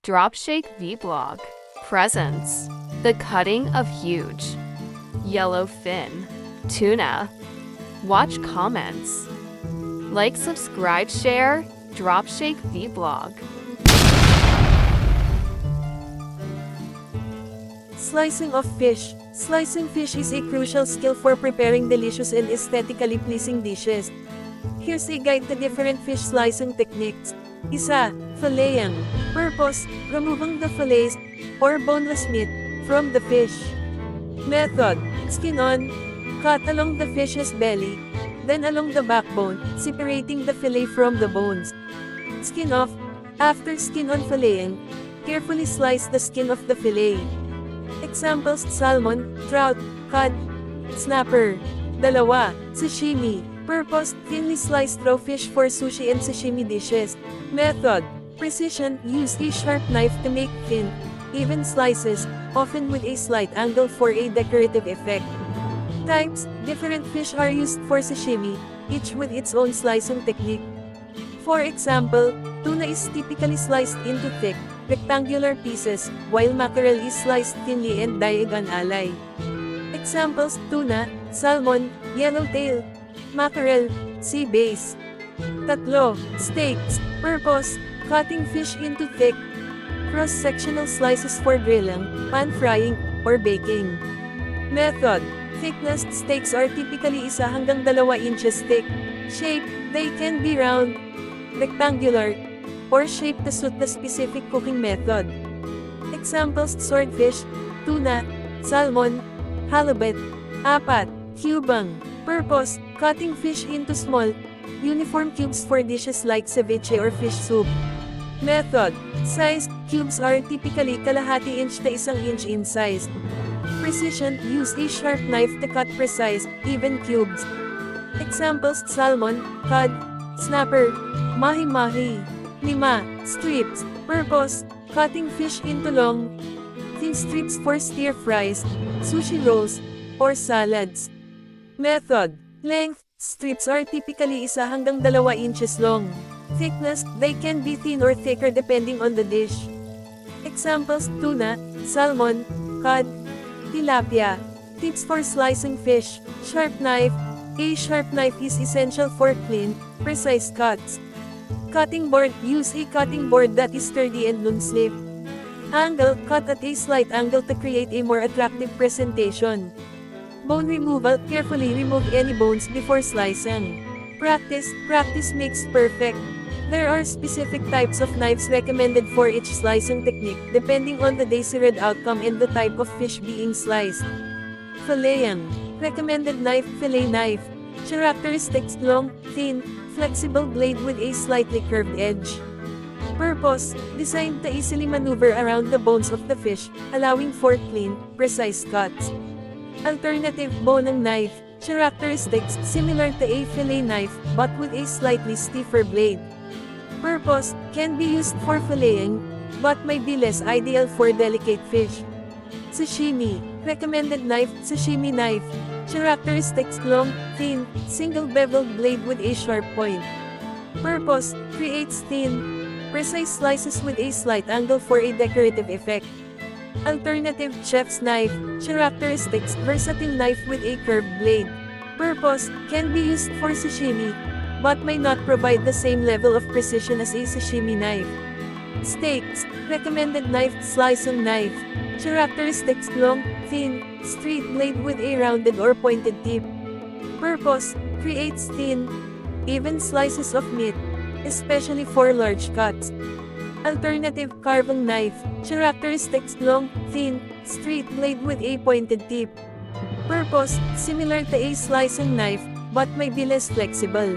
Dropshake vlog. Presents. The cutting of huge yellowfin tuna. Watch comments. Like, subscribe, share. Dropshake vlog. Slicing of fish. Slicing fish is a crucial skill for preparing delicious and aesthetically pleasing dishes. Here's a guide to different fish slicing techniques. Isa, filleting. Purpose, removing the fillets, or boneless meat, from the fish. Method, skin on. Cut along the fish's belly, then along the backbone, separating the fillet from the bones. Skin off. After skin on filleting, carefully slice the skin of the fillet. Examples: salmon, trout, cod, snapper. Dalawa, sashimi. Purpose, thinly sliced raw fish for sushi and sashimi dishes. Method, precision, use a sharp knife to make thin, even slices, often with a slight angle for a decorative effect. Types, different fish are used for sashimi, each with its own slicing technique. For example, tuna is typically sliced into thick, rectangular pieces, while mackerel is sliced thinly and diagonally. Examples: tuna, salmon, yellowtail, mackerel, sea bass. Tatlo, steaks. Purpose, cutting fish into thick, cross-sectional slices for grilling, pan frying, or baking. Method, thickness: steaks are typically 1 hanggang 2 inches thick. Shape, they can be round, rectangular, or shaped to suit the specific cooking method. Examples: swordfish, tuna, salmon, halibut. 4, cubang. Purpose, cutting fish into small, uniform cubes for dishes like ceviche or fish soup. Method, size, cubes are typically 1/2 inch to 1 inch in size. Precision, use a sharp knife to cut precise, even cubes. Examples: salmon, cod, snapper, mahi-mahi. 5, strips. Purpose, cutting fish into long, thin strips for stir fries, sushi rolls, or salads. Method, length, strips are typically 1 hanggang 2 inches long. Thickness, they can be thin or thicker depending on the dish. Examples: tuna, salmon, cod, tilapia. Tips for slicing fish. Sharp knife. A sharp knife is essential for clean, precise cuts. Cutting board, use a cutting board that is sturdy and non-slip. Angle, cut at a slight angle to create a more attractive presentation. Bone removal, carefully remove any bones before slicing. Practice makes perfect. There are specific types of knives recommended for each slicing technique, depending on the desired outcome and the type of fish being sliced. Filleting. Recommended knife: fillet knife. Characteristics: long, thin, flexible blade with a slightly curved edge. Purpose, designed to easily maneuver around the bones of the fish, allowing for clean, precise cuts. Alternative: boning knife. Characteristics: similar to a fillet knife, but with a slightly stiffer blade. Purpose, can be used for filleting, but may be less ideal for delicate fish. Sashimi. Recommended knife: sashimi knife. Characteristics: long, thin, single beveled blade with a sharp point. Purpose, creates thin, precise slices with a slight angle for a decorative effect. Alternative: chef's knife. Characteristics: versatile knife with a curved blade. Purpose, can be used for sashimi, but may not provide the same level of precision as a sashimi knife. Steaks. Recommended knife: slicing knife. Characteristics: long, thin, straight blade with a rounded or pointed tip. Purpose, creates thin, even slices of meat, especially for large cuts. Alternative: carving knife. Characteristics: long, thin, straight blade with a pointed tip. Purpose, similar to a slicing knife, but may be less flexible.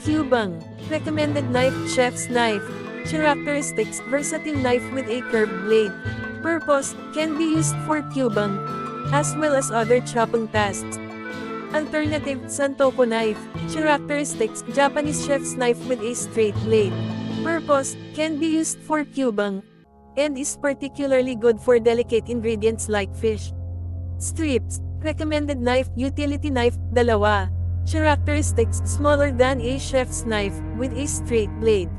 Cubang. Recommended knife: chef's knife. Characteristics: versatile knife with a curved blade. Purpose, can be used for cubang, as well as other chopping tasks. Alternative: santoko knife. Characteristics: Japanese chef's knife with a straight blade. Purpose, can be used for cubang, and is particularly good for delicate ingredients like fish. Strips. Recommended knife: utility knife. 2. Characteristics: smaller than a chef's knife, with a straight blade.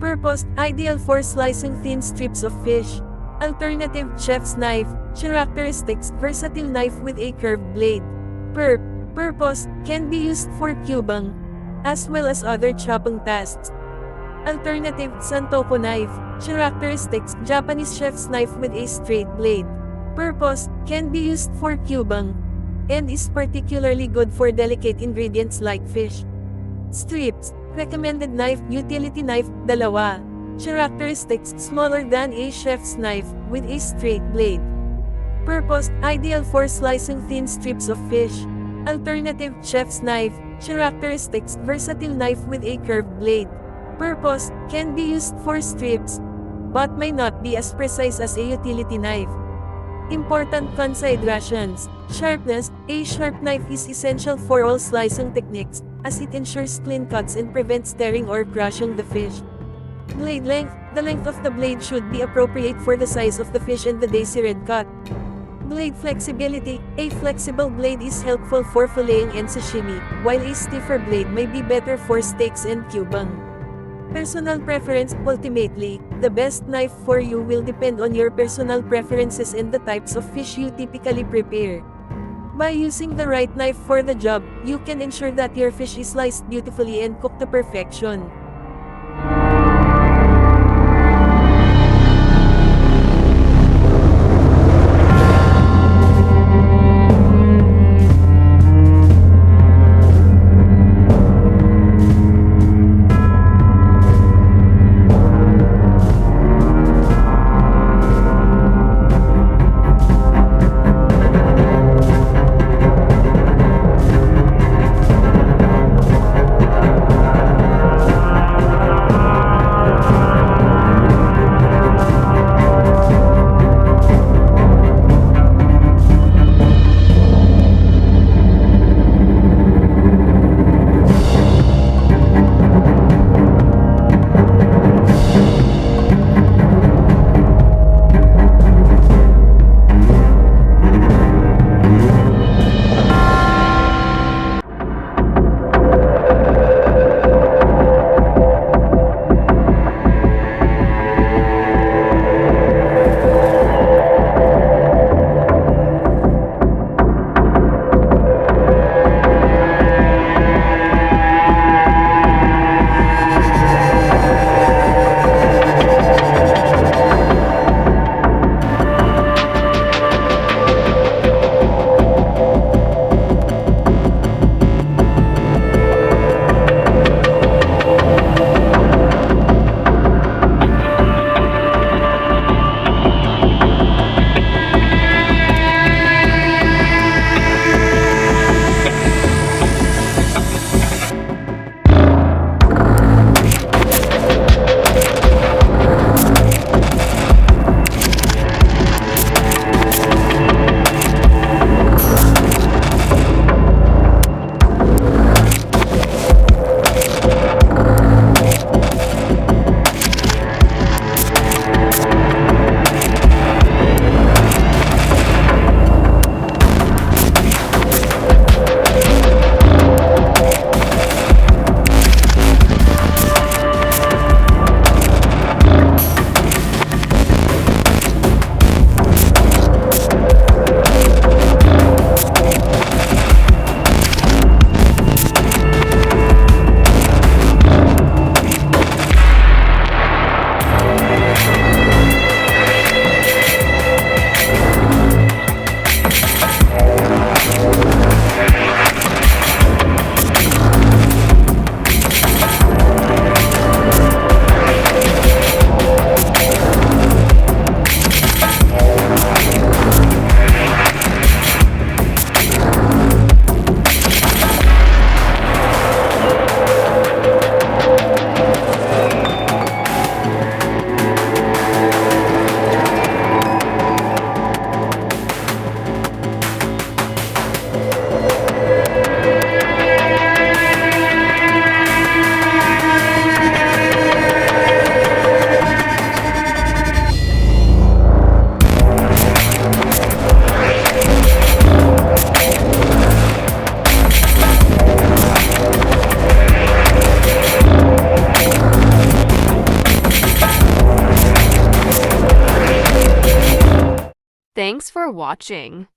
Purpose, ideal for slicing thin strips of fish. Alternative, chef's knife. Characteristics, versatile knife with a curved blade. Purpose, can be used for cubing, as well as other chopping tasks. Alternative, Santoku knife. Characteristics, Japanese chef's knife with a straight blade. Purpose, can be used for cubing, and is particularly good for delicate ingredients like fish. Strips, recommended knife, utility knife, dalawa. Characteristics, smaller than a chef's knife, with a straight blade. Purpose, ideal for slicing thin strips of fish. Alternative, chef's knife. Characteristics, versatile knife with a curved blade. Purpose, can be used for strips, but may not be as precise as a utility knife. Important considerations. Sharpness, a sharp knife is essential for all slicing techniques, as it ensures clean cuts and prevents tearing or crushing the fish. Blade length, the length of the blade should be appropriate for the size of the fish and the desired cut. Blade flexibility, a flexible blade is helpful for filleting and sashimi, while a stiffer blade may be better for steaks and cubing. Personal preference, ultimately, the best knife for you will depend on your personal preferences and the types of fish you typically prepare. By using the right knife for the job, you can ensure that your fish is sliced beautifully and cooked to perfection. Thanks for watching.